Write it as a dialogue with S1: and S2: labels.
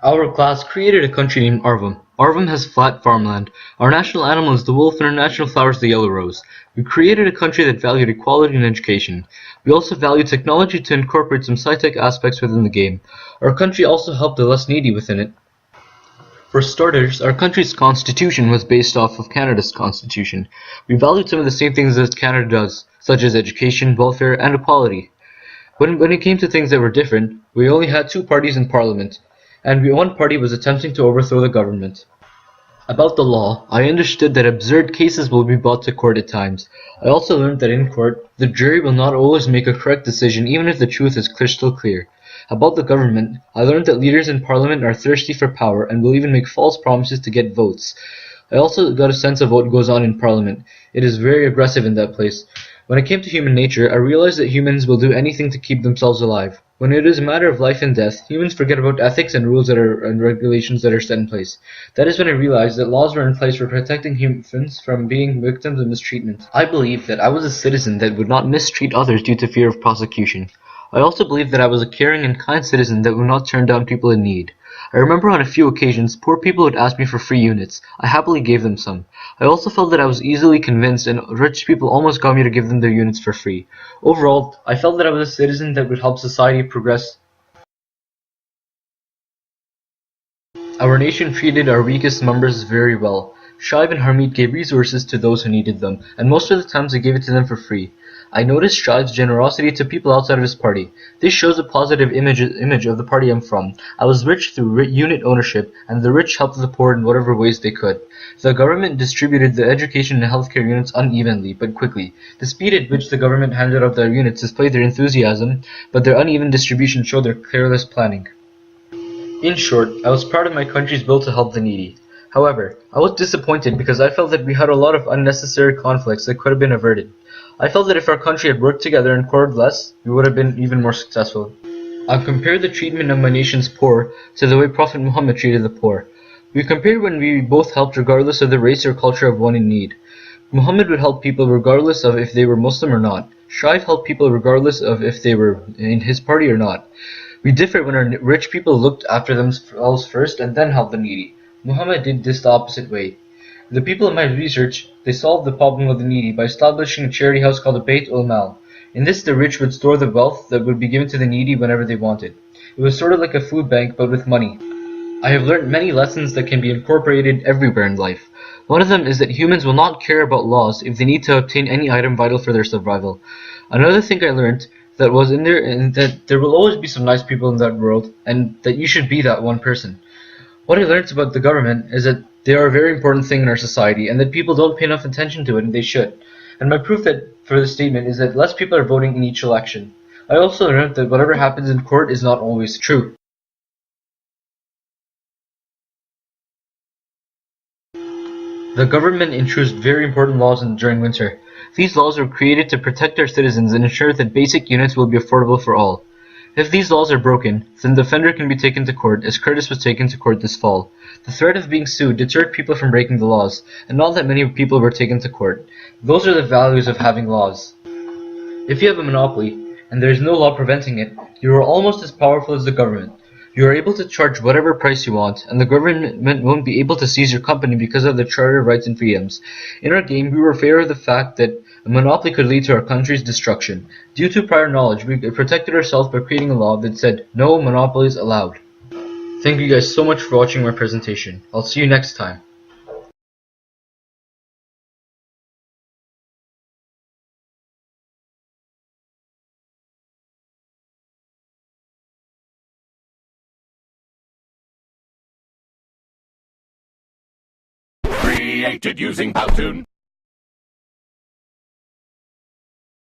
S1: Our class created a country named Arvum. Arvum has flat farmland. Our national animal is the wolf and our national flower is the yellow rose. We created a country that valued equality and education. We also value technology to incorporate some sci-tech aspects within the game. Our country also helped the less needy within it. For starters, our country's constitution was based off of Canada's constitution. We valued some of the same things that Canada does, such as education, welfare, and equality. When it came to things that were different, we only had two parties in Parliament, and one party was attempting to overthrow the government. About the law, I understood that absurd cases will be brought to court at times. I also learned that in court, the jury will not always make a correct decision even if the truth is crystal clear. About the government, I learned that leaders in Parliament are thirsty for power and will even make false promises to get votes. I also got a sense of what goes on in Parliament. It is very aggressive in that place. When it came to human nature, I realized that humans will do anything to keep themselves alive. When it is a matter of life and death, humans forget about ethics and rules and regulations that are set in place. That is when I realized that laws were in place for protecting humans from being victims of mistreatment. I believed that I was a citizen that would not mistreat others due to fear of prosecution. I also believed that I was a caring and kind citizen that would not turn down people in need. I remember on a few occasions, poor people would ask me for free units. I happily gave them some. I also felt that I was easily convinced and rich people almost got me to give them their units for free. Overall, I felt that I was a citizen that would help society progress. Our nation treated our weakest members very well. Shive and Harmeet gave resources to those who needed them, and most of the times they gave it to them for free. I noticed Shive's generosity to people outside of his party. This shows a positive image of the party I'm from. I was rich through unit ownership, and the rich helped the poor in whatever ways they could. The government distributed the education and healthcare units unevenly, but quickly. The speed at which the government handed out their units displayed their enthusiasm, but their uneven distribution showed their careless planning. In short, I was proud of my country's will to help the needy. However, I was disappointed because I felt that we had a lot of unnecessary conflicts that could have been averted. I felt that if our country had worked together and quarreled less, we would have been even more successful. I've compared the treatment of my nation's poor to the way Prophet Muhammad treated the poor. We compared when we both helped regardless of the race or culture of one in need. Muhammad would help people regardless of if they were Muslim or not. Shive helped people regardless of if they were in his party or not. We differed when our rich people looked after themselves first and then helped the needy. Muhammad did this the opposite way. The people in my research, they solved the problem of the needy by establishing a charity house called the Bayt ul-Mal. In this, the rich would store the wealth that would be given to the needy whenever they wanted. It was sort of like a food bank, but with money. I have learned many lessons that can be incorporated everywhere in life. One of them is that humans will not care about laws if they need to obtain any item vital for their survival. Another thing I learned that was in there, and that there will always be some nice people in that world, and that you should be that one person. What I learned about the government is that they are a very important thing in our society, and that people don't pay enough attention to it, and they should. And my proof that for this statement is that less people are voting in each election. I also learned that whatever happens in court is not always true. The government introduced very important laws during winter. These laws were created to protect our citizens and ensure that basic units will be affordable for all. If these laws are broken, then the offender can be taken to court, as Curtis was taken to court this fall. The threat of being sued deterred people from breaking the laws, and not that many people were taken to court. Those are the values of having laws. If you have a monopoly, and there is no law preventing it, you are almost as powerful as the government. You are able to charge whatever price you want, and the government won't be able to seize your company because of the Charter of Rights and Freedoms. In our game, we were aware of the fact that a monopoly could lead to our country's destruction. Due to prior knowledge, we protected ourselves by creating a law that said, no monopolies allowed. Thank you guys so much for watching my presentation. I'll see you next time.
S2: Created using Powtoon.